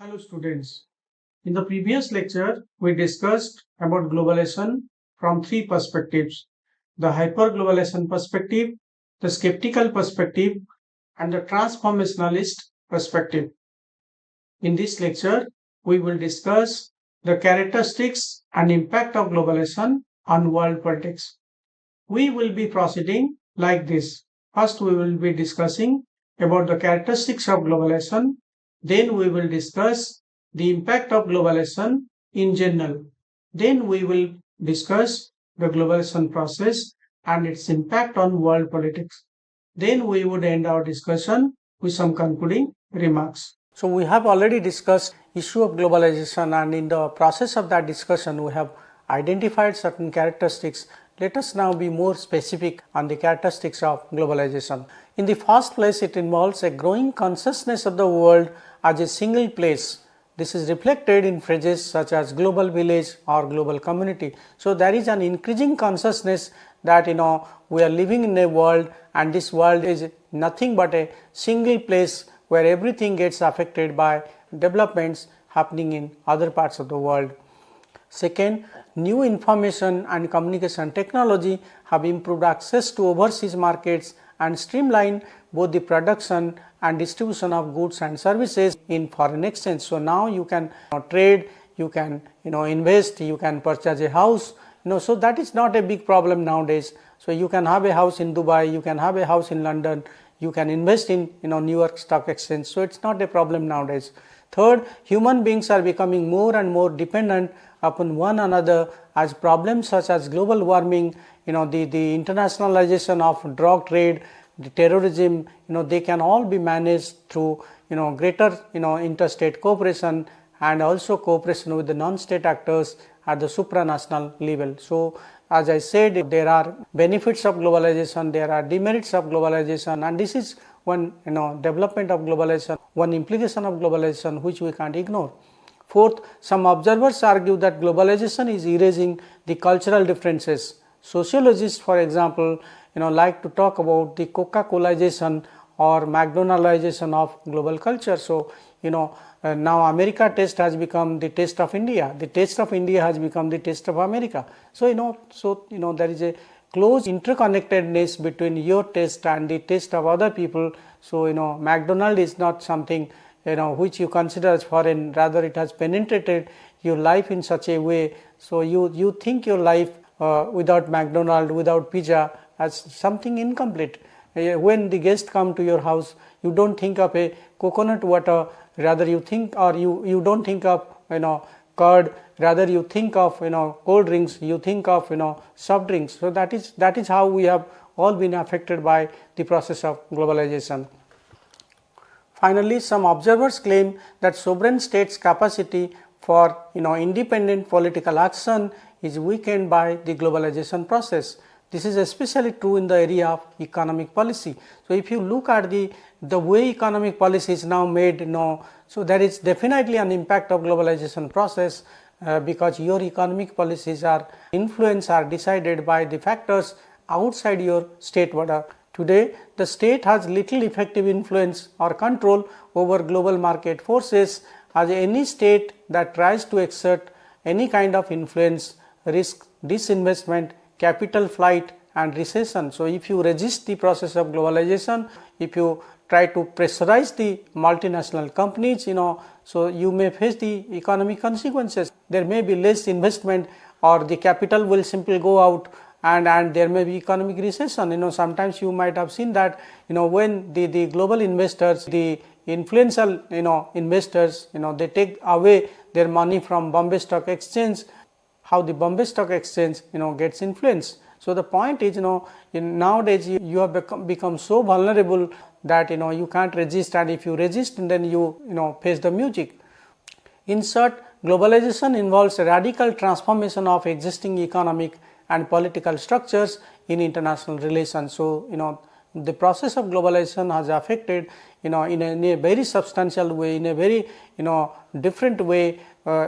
Hello students. In the previous lecture, we discussed about globalization from three perspectives: the hyperglobalization perspective, the skeptical perspective, and the transformationalist perspective. In this lecture, we will discuss the characteristics and impact of globalization on world politics. We will be proceeding like this. First, we will be discussing about the characteristics of globalization. Then we will discuss the impact of globalization in general. Then we will discuss the globalization process and its impact on world politics. Then we would end our discussion with some concluding remarks. So we have already discussed issue of globalization, and in the process of that discussion we have identified certain characteristics. Let us now be more specific on the characteristics of globalization. In the first place, it involves a growing consciousness of the world as a single place. This is reflected in phrases such as global village or global community. So there is an increasing consciousness that we are living in a world, and this world is nothing but a single place where everything gets affected by developments happening in other parts of the world. Second, new information and communication technology have improved access to overseas markets and streamlined both the production and distribution of goods and services in foreign exchange. So now you can trade, you can invest, you can purchase a house, so that is not a big problem nowadays. So you can have a house in Dubai, you can have a house in London, you can invest in New York Stock Exchange. So it's not a problem nowadays. Third, human beings are becoming more and more dependent upon one another as problems such as global warming, the internationalization of drug trade, the terrorism, they can all be managed through greater interstate cooperation and also cooperation with the non-state actors at the supranational level. So as I said, there are benefits of globalization, there are demerits of globalization, and this is one development of globalization, one implication of globalization which we can't ignore. Fourth, some observers argue that globalization is erasing the cultural differences. Sociologists, for example, like to talk about the Coca-Colaisation or McDonaldization of global culture. So now America taste has become the taste of India, the taste of India has become the taste of America. So there is a close interconnectedness between your taste and the taste of other people. So McDonald is not something which you consider as foreign, rather it has penetrated your life in such a way. So you think your life without McDonald, without pizza, as something incomplete. When the guests come to your house, you don't think of a coconut water, rather you think, or you don't think of curd, rather you think of cold drinks, you think of soft drinks. So that is how we have all been affected by the process of globalization. Finally, some observers claim that sovereign states' capacity for independent political action is weakened by the globalization process. This is especially true in the area of economic policy. So if you look at the way economic policy is now made, so there is definitely an impact of globalization process because your economic policies are decided by the factors outside your state border. Today, the state has little effective influence or control over global market forces, as any state that tries to exert any kind of influence risks disinvestment, capital flight and recession. So if you resist the process of globalization, if you try to pressurize the multinational companies, so you may face the economic consequences. There may be less investment, or the capital will simply go out, and there may be economic recession. Sometimes you might have seen that when the global investors, the influential investors, they take away their money from Bombay Stock Exchange, how the Bombay Stock Exchange gets influenced. So the point is nowadays you have become so vulnerable that you can't resist, and if you resist, then you face the music. In short, globalization involves a radical transformation of existing economic and political structures in international relations. So the process of globalization has affected in a very substantial way, in a very different way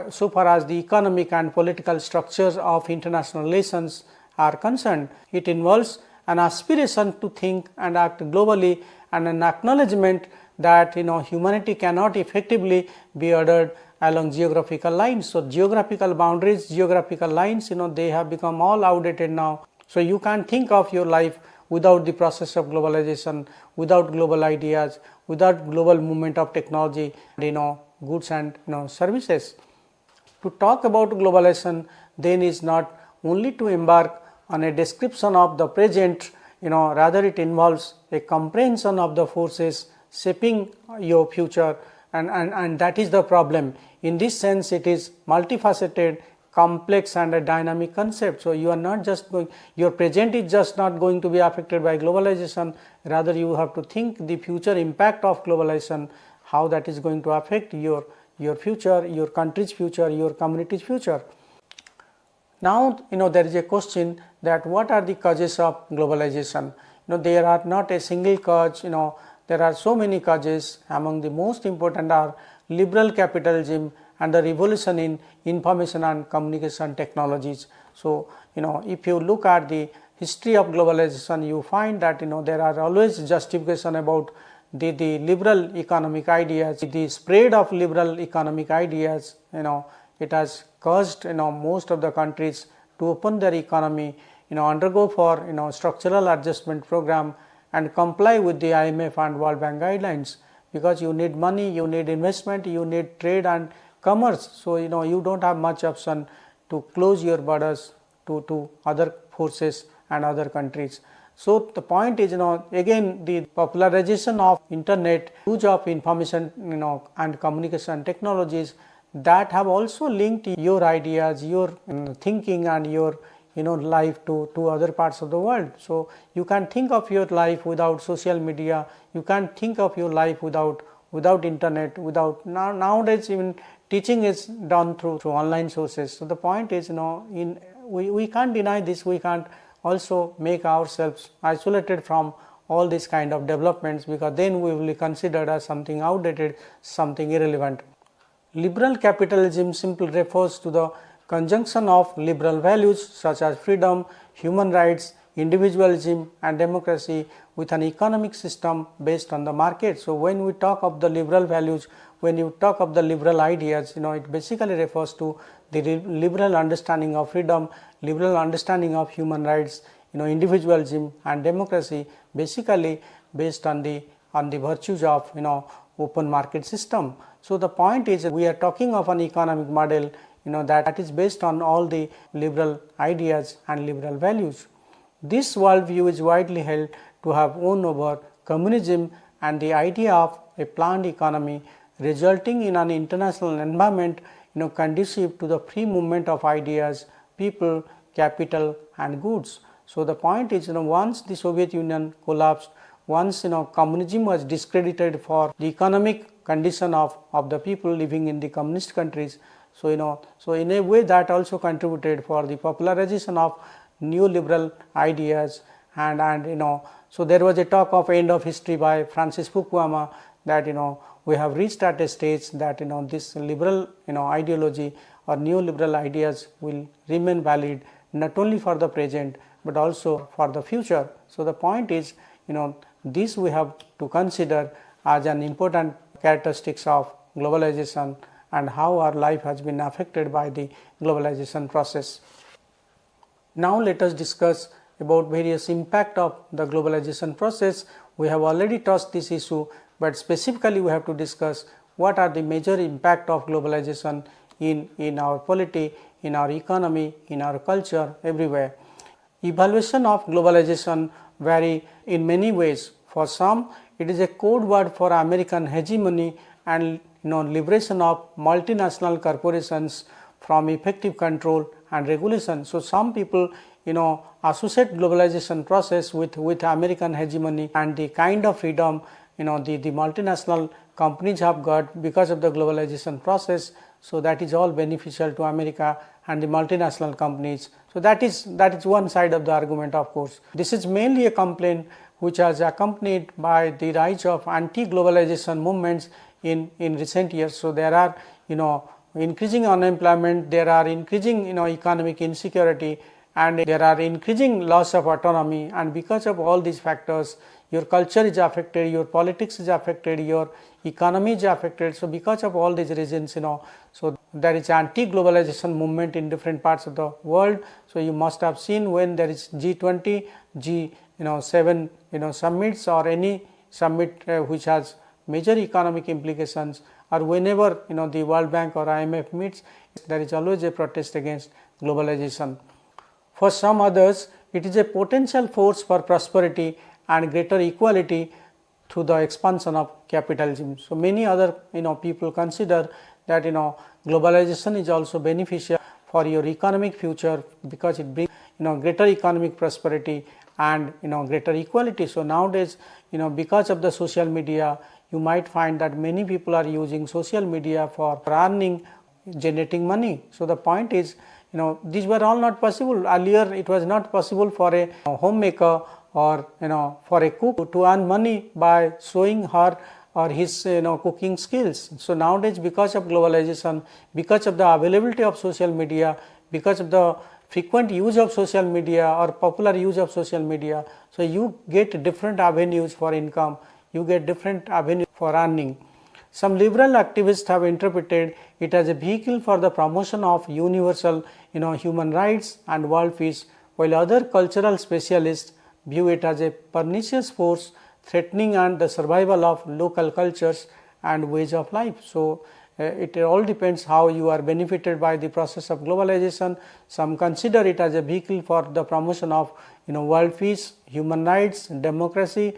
so far as the economic and political structures of international relations are concerned. It involves an aspiration to think and act globally and an acknowledgement that humanity cannot effectively be ordered along geographical lines. So, geographical boundaries, geographical lines, they have become all outdated now. So, you can't think of your life without the process of globalization, without global ideas, without global movement of technology, goods and services. To talk about globalization then is not only to embark on a description of the present, rather it involves a comprehension of the forces shaping your future, and that is the problem. In this sense, it is multifaceted, complex and a dynamic concept. So, you are not just going, your present is just not going to be affected by globalization, rather you have to think the future impact of globalization, how that is going to affect your future, your country's future, your community's future. Now, there is a question that what are the causes of globalization? There are not a single cause, there are so many causes. Among the most important are liberal capitalism and the revolution in information and communication technologies. So, if you look at the history of globalization, you find that there are always justification about the liberal economic ideas, the spread of liberal economic ideas. It has caused most of the countries to open their economy, undergo for structural adjustment program and comply with the IMF and World Bank guidelines, because you need money, you need investment, you need trade and commerce. So, you don't have much option to close your borders to other forces and other countries. So, the point is again the popularization of internet, use of information and communication technologies that have also linked your ideas, your thinking and your life to other parts of the world. So, you can think of your life without social media, you can think of your life without internet, without nowadays even teaching is done through online sources. So, the point is we can't deny this, we can't also make ourselves isolated from all these kind of developments, because then we will be considered as something outdated, something irrelevant. Liberal capitalism simply refers to the conjunction of liberal values such as freedom, human rights, individualism and democracy with an economic system based on the market. So, when we talk of the liberal values, when you talk of the liberal ideas, it basically refers to the liberal understanding of freedom, liberal understanding of human rights, individualism and democracy, basically based on the virtues of open market system. So, the point is we are talking of an economic model that is based on all the liberal ideas and liberal values. This worldview is widely held to have won over communism and the idea of a planned economy, resulting in an international environment conducive to the free movement of ideas, people, capital and goods. So, the point is once the Soviet Union collapsed, once communism was discredited for the economic condition of the people living in the communist countries. So, so in a way that also contributed for the popularization of neoliberal ideas, and so there was a talk of end of history by Francis Fukuyama that we have reached at a stage that this liberal ideology or neoliberal ideas will remain valid not only for the present but also for the future. So, the point is this we have to consider as an important characteristics of globalization and how our life has been affected by the globalization process. Now, let us discuss about various impact of the globalization process. We have already touched this issue, but specifically we have to discuss what are the major impact of globalization in our polity, in our economy, in our culture, everywhere. Evaluation of globalization vary in many ways. For some, it is a code word for American hegemony and liberation of multinational corporations from effective control and regulation. So, some people associate globalization process with American hegemony and the kind of freedom the multinational companies have got because of the globalization process. So, that is all beneficial to America and the multinational companies. So, that is one side of the argument. Of course, this is mainly a complaint which has accompanied by the rise of anti-globalization movements in recent years. So, there are increasing unemployment, there are increasing economic insecurity, and there are increasing loss of autonomy, and because of all these factors your culture is affected, your politics is affected, your economy is affected. So because of all these reasons, so there is anti-globalization movement in different parts of the world. So you must have seen when there is G20, G7 summits, or any summit which has major economic implications, or whenever the World Bank or IMF meets, there is always a protest against globalization. For some others, it is a potential force for prosperity and greater equality through the expansion of capitalism. So many other people consider that globalization is also beneficial for your economic future, because it brings greater economic prosperity and greater equality. So nowadays, because of the social media, you might find that many people are using social media for earning, generating money. So the point is, these were all not possible earlier. It was not possible for a homemaker or for a cook to earn money by showing her or his cooking skills. So nowadays, because of globalization, because of the availability of social media, because of the frequent use of social media or popular use of social media, so you get different avenues for income, you get different avenues for earning. Some liberal activists have interpreted it as a vehicle for the promotion of universal human rights and world peace, while other cultural specialists view it as a pernicious force threatening and the survival of local cultures and ways of life. So it all depends how you are benefited by the process of globalization. Some consider it as a vehicle for the promotion of world peace, human rights, democracy,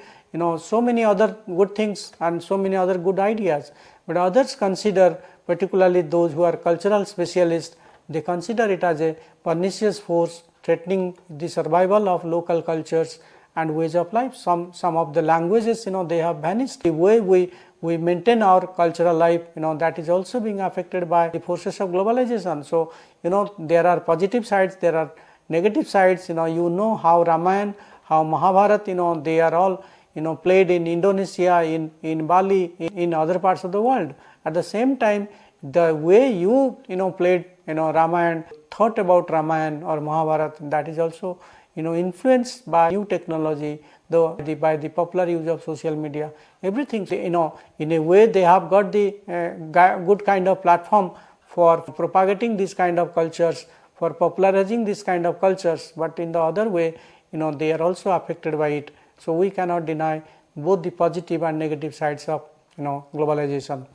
so many other good things and so many other good ideas. But others consider, particularly those who are cultural specialists, they consider it as a pernicious force threatening the survival of local cultures and ways of life. Some of the languages they have vanished. The way we maintain our cultural life, that is also being affected by the forces of globalization. So there are positive sides, there are negative sides. How Ramayana, how Mahabharata, they are all played in Indonesia, in Bali, in other parts of the world. At the same time, the way you played Ramayana, thought about Ramayana or Mahabharata, that is also influenced by new technology, by the popular use of social media. Everything, in a way they have got the good kind of platform for propagating this kind of cultures, for popularizing this kind of cultures, but in the other way, they are also affected by it. So we cannot deny both the positive and negative sides of globalization.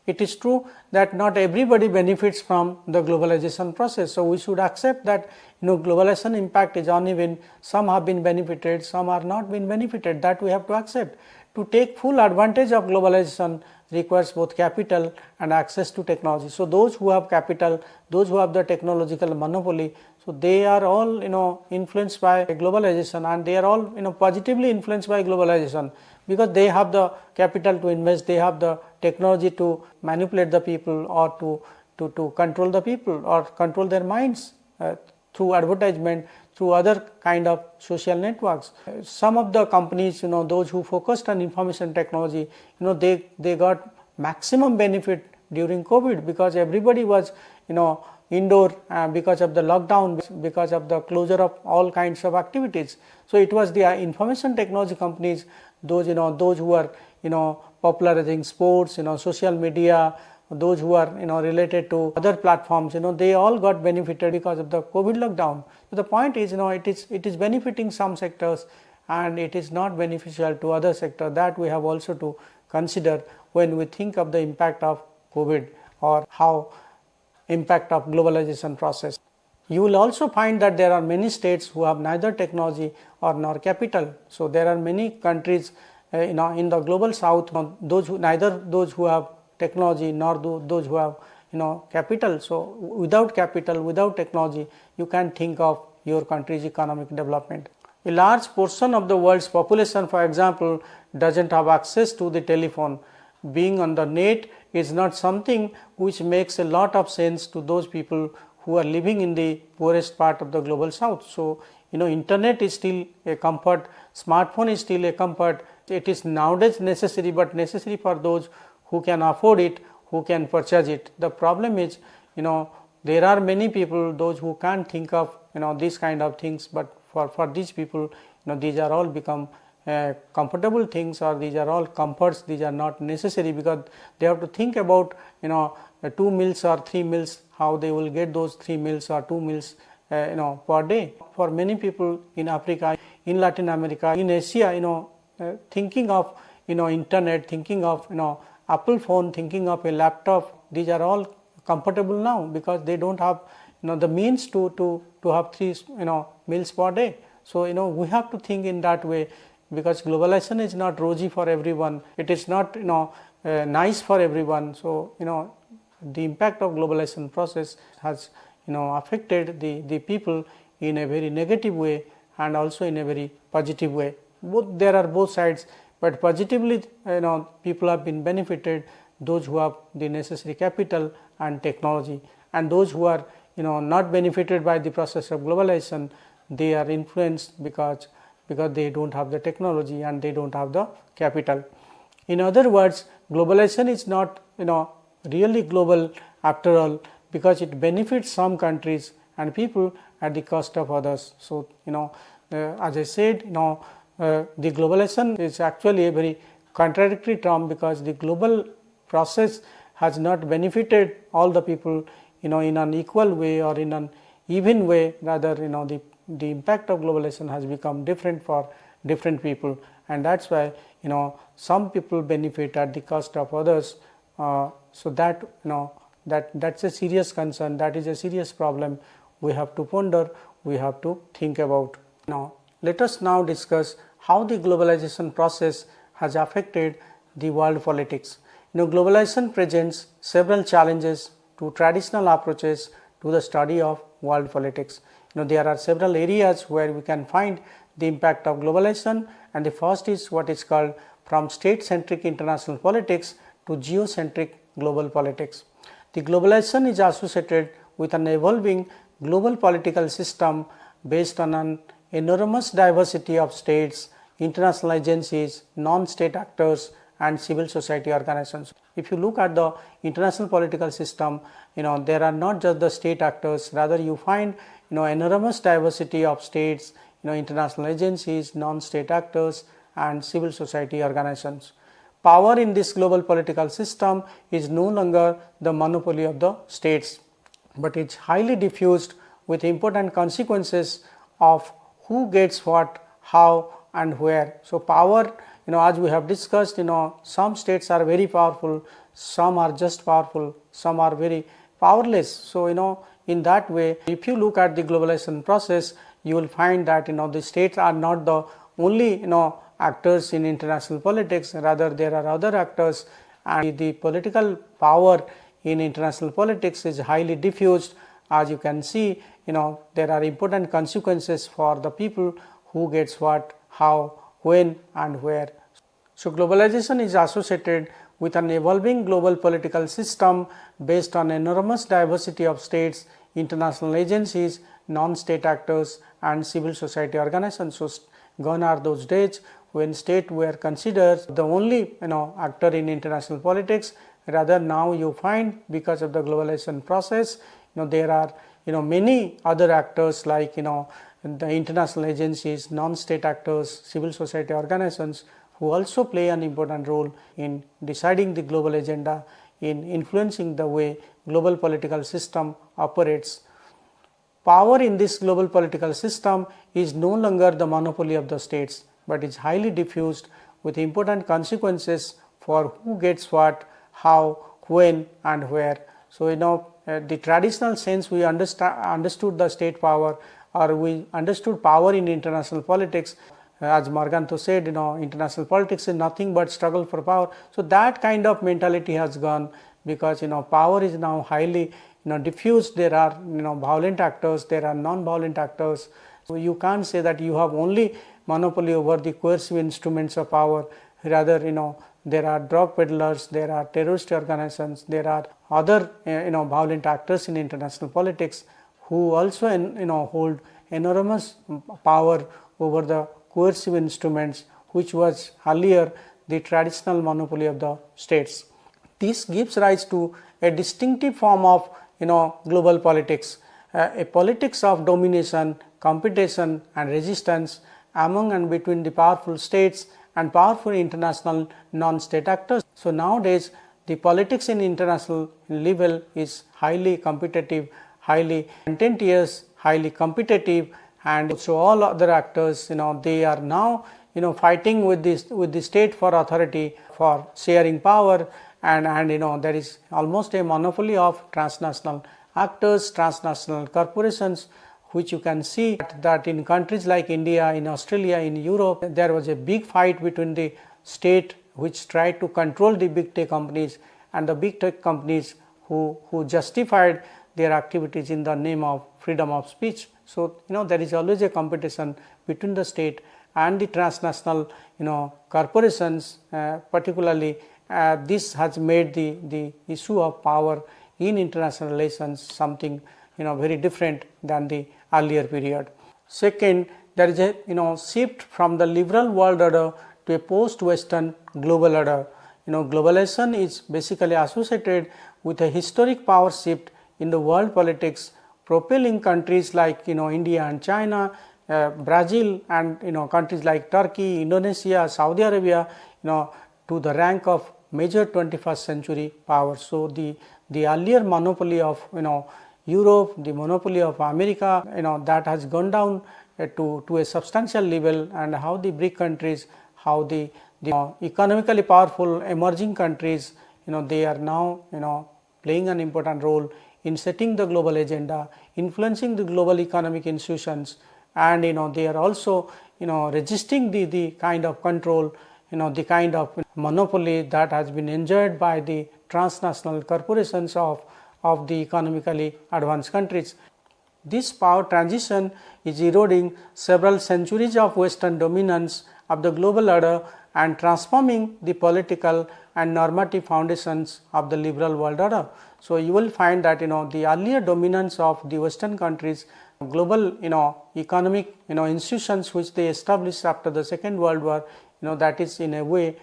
It is true that not everybody benefits from the globalization process. So we should accept that globalization impact is uneven. Some have been benefited, some are not been benefited. That we have to accept. To take full advantage of globalization requires both capital and access to technology. So those who have capital, those who have the technological monopoly, so they are all influenced by globalization, and they are all positively influenced by globalization, because they have the capital to invest, they have the technology to manipulate the people, or to control the people or control their minds through advertisement, through other kind of social networks. Some of the companies, those who focused on information technology, they got maximum benefit during COVID, because everybody was indoor because of the lockdown, because of the closure of all kinds of activities. So it was the information technology companies, those who are popularizing sports, social media, those who are related to other platforms, they all got benefited because of the COVID lockdown. So the point is, it is benefiting some sectors and it is not beneficial to other sectors. That we have also to consider when we think of the impact of COVID or how impact of globalization process. You will also find that there are many states who have neither technology or nor capital. So there are many countries in the global south, neither those who have technology nor those who have capital. So without capital, without technology, you can think of your country's economic development. A large portion of the world's population, for example, doesn't have access to the telephone. Being on the net is not something which makes a lot of sense to those people who are living in the poorest part of the global south. So internet is still a comfort, smartphone is still a comfort. It is nowadays necessary, but necessary for those who can afford it, who can purchase it. The problem is, there are many people, those who can't think of these kind of things, but for these people, these are all become comfortable things, or these are all comforts. These are not necessary, because they have to think about 2 meals or 3 meals, how they will get those 3 meals or 2 meals per day. For many people in Africa, in Latin America, in Asia, thinking of internet, thinking of Apple phone, thinking of a laptop, these are all comfortable now, because they don't have the means to have 3 meals per day. So we have to think in that way, because globalization is not rosy for everyone. It is not nice for everyone. So the impact of globalization process has affected the people in a very negative way and also in a very positive way. There are both sides, but positively people have been benefited, those who have the necessary capital and technology, and those who are not benefited by the process of globalization, they are influenced because they don't have the technology and they don't have the capital. In other words, globalization is not really global after all, because it benefits some countries and people at the cost of others. So as I said, the globalization is actually a very contradictory term, because the global process has not benefited all the people in an equal way or in an even way. Rather the impact of globalization has become different for different people, and that's why some people benefit at the cost of others. So that that's a serious concern, that is a serious problem we have to ponder, we have to think about. Now let us now discuss how the globalization process has affected the world politics. Globalization presents several challenges to traditional approaches to the study of world politics. There are several areas where we can find the impact of globalization, and the first is what is called from state-centric international politics to geocentric global politics. The globalization is associated with an evolving global political system based on an enormous diversity of states, international agencies, non-state actors, and civil society organizations. If you look at the international political system, there are not just the state actors, rather you find enormous diversity of states, international agencies, non-state actors, and civil society organizations. Power in this global political system is no longer the monopoly of the states, but it's highly diffused with important consequences of who gets what, how, and where. So power, as we have discussed, some states are very powerful, some are just powerful, some are very powerless. So in that way, if you look at the globalization process, you will find that the states are not the only actors in international politics, rather there are other actors, and the political power in international politics is highly diffused. As you can see, there are important consequences for the people who gets what, how, when, and where. So globalization is associated with an evolving global political system based on enormous diversity of states, international agencies, non-state actors, and civil society organizations. So gone are those days when states were considered the only actor in international politics. Rather now you find, because of the globalization process, there are many other actors like the international agencies, non-state actors, civil society organizations, who also play an important role in deciding the global agenda, in influencing the way global political system operates. Power in this global political system is no longer the monopoly of the states, but is highly diffused with important consequences for who gets what, how, when, and where. So the traditional sense we understood the state power, or we understood power in international politics. As Morganto said, international politics is nothing but struggle for power. So that kind of mentality has gone, because power is now highly diffused. There are violent actors, there are non-violent actors. So you can't say that you have only monopoly over the coercive instruments of power. Rather there are drug peddlers, there are terrorist organizations, there are other violent actors in international politics who also hold enormous power over the coercive instruments, which was earlier the traditional monopoly of the states. This gives rise to a distinctive form of global politics, a politics of domination, competition, and resistance, among and between the powerful states and powerful international non-state actors. So nowadays the politics in international level is highly competitive, highly contentious, highly competitive, and so all other actors, they are now fighting with the state for authority, for sharing power, and there is almost a monopoly of transnational actors, transnational corporations, which you can see that in countries like India, in Australia, in Europe, there was a big fight between the state which tried to control the big tech companies and the big tech companies who justified their activities in the name of freedom of speech. So there is always a competition between the state and the transnational corporations, particularly this has made the issue of power in international relations something very different than the earlier period. Second, there is a shift from the liberal world order to a post-Western global order. Globalization is basically associated with a historic power shift in the world politics, propelling countries like India and China, Brazil, and countries like Turkey, Indonesia, Saudi Arabia, to the rank of major 21st century powers. So the earlier monopoly of Europe, the monopoly of America, that has gone down to a substantial level, and how the BRIC countries, how the economically powerful emerging countries, they are now playing an important role in setting the global agenda, influencing the global economic institutions, and they are also resisting the kind of control, the kind of monopoly that has been enjoyed by the transnational corporations of the economically advanced countries. This power transition is eroding several centuries of Western dominance of the global order and transforming the political and normative foundations of the liberal world order. So you will find that the earlier dominance of the Western countries, global economic institutions which they established after the Second World War, that is in a way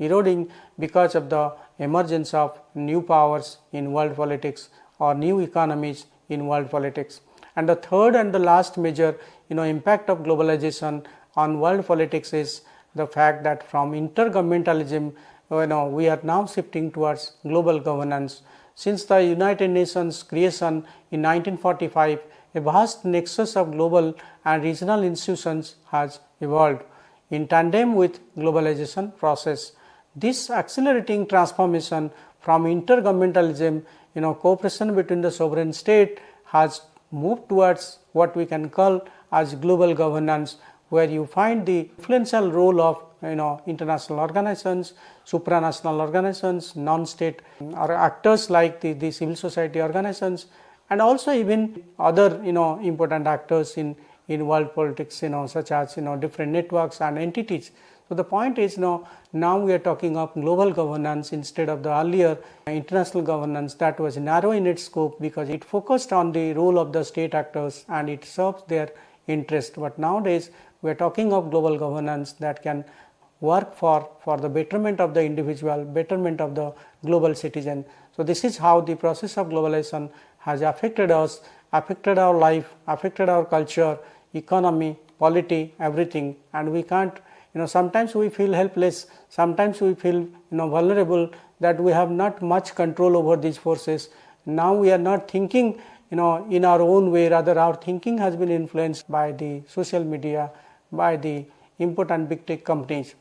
eroding because of the emergence of new powers in world politics or new economies in world politics. And the third and the last major impact of globalization on world politics is the fact that from intergovernmentalism we are now shifting towards global governance. Since the United Nations creation in 1945, a vast nexus of global and regional institutions has evolved in tandem with globalization process. This accelerating transformation from intergovernmentalism, cooperation between the sovereign state, has moved towards what we can call as global governance, where you find the influential role of international organizations, supranational organizations, non-state actors like the civil society organizations, and also even other important actors in world politics, such as different networks and entities. So the point is now we are talking of global governance instead of the earlier international governance that was narrow in its scope because it focused on the role of the state actors and it serves their interest. But nowadays we are talking of global governance that can work for the betterment of the individual, betterment of the global citizen. So this is how the process of globalization has affected us, affected our life, affected our culture, economy, polity, everything, and we can't, sometimes we feel helpless, sometimes we feel vulnerable that we have not much control over these forces. Now we are not thinking in our own way, rather our thinking has been influenced by the social media, by the important big tech companies.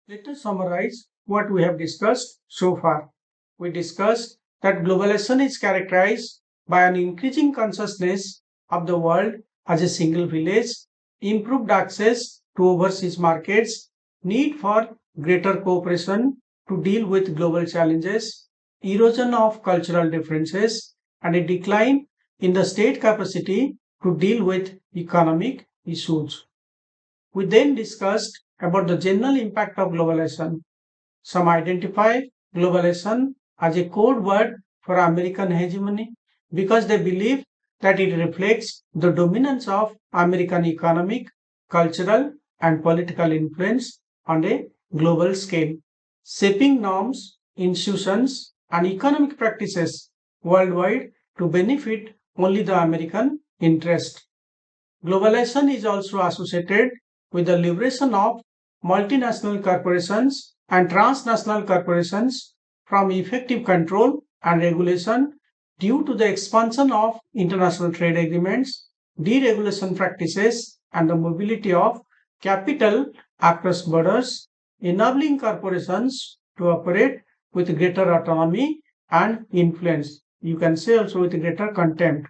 Let us summarize what we have discussed so far. We discussed that globalization is characterized by an increasing consciousness of the world as a single village, improved access to overseas markets, need for greater cooperation to deal with global challenges, erosion of cultural differences, and a decline in the state capacity to deal with economic issues. We then discussed about the general impact of globalization. Some identify globalization as a code word for American hegemony because they believe that it reflects the dominance of American economic, cultural, and political influence on a global scale, shaping norms, institutions, and economic practices worldwide to benefit only the American interest. Globalization is also associated with the liberation of multinational corporations and transnational corporations from effective control and regulation due to the expansion of international trade agreements, deregulation practices, and the mobility of capital across borders, enabling corporations to operate with greater autonomy and influence. You can say also with greater contempt.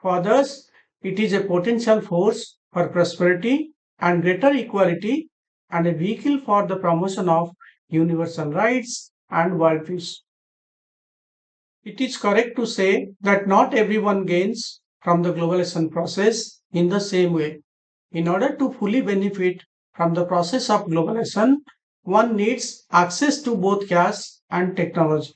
For others, it is a potential force for prosperity and greater equality and a vehicle for the promotion of universal rights and world peace. It is correct to say that not everyone gains from the globalization process in the same way. In order to fully benefit from the process of globalization, one needs access to both cash and technology.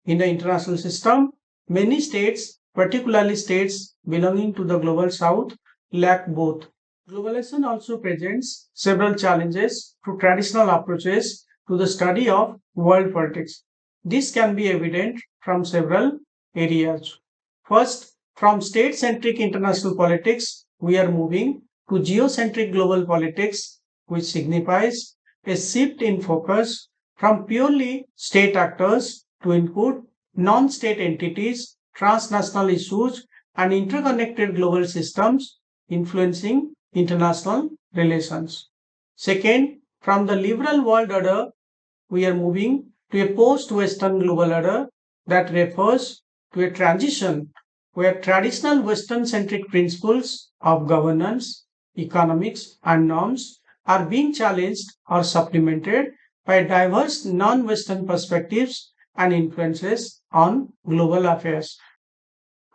In the international system, many states, particularly states belonging to the global south, lack both. Globalization also presents several challenges to traditional approaches to the study of world politics. This can be evident from several areas. First, from state centric international politics, we are moving to geocentric global politics, which signifies a shift in focus from purely state actors to include non state entities, transnational issues, and interconnected global systems influencing international relations. Second, from the liberal world order, we are moving to a post Western global order that refers to a transition where traditional Western centric principles of governance, economics, and norms are being challenged or supplemented by diverse non Western perspectives and influences on global affairs.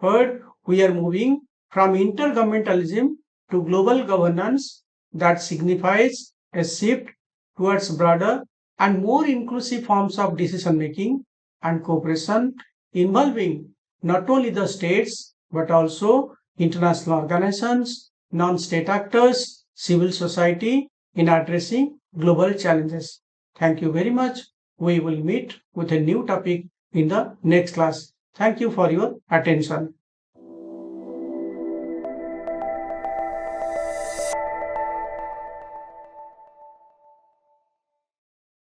Third, we are moving from intergovernmentalism to global governance that signifies a shift towards broader and more inclusive forms of decision making and cooperation involving not only the states but also international organizations, non state actors, civil society in addressing global challenges. Thank you very much. We will meet with a new topic in the next class. Thank you for your attention.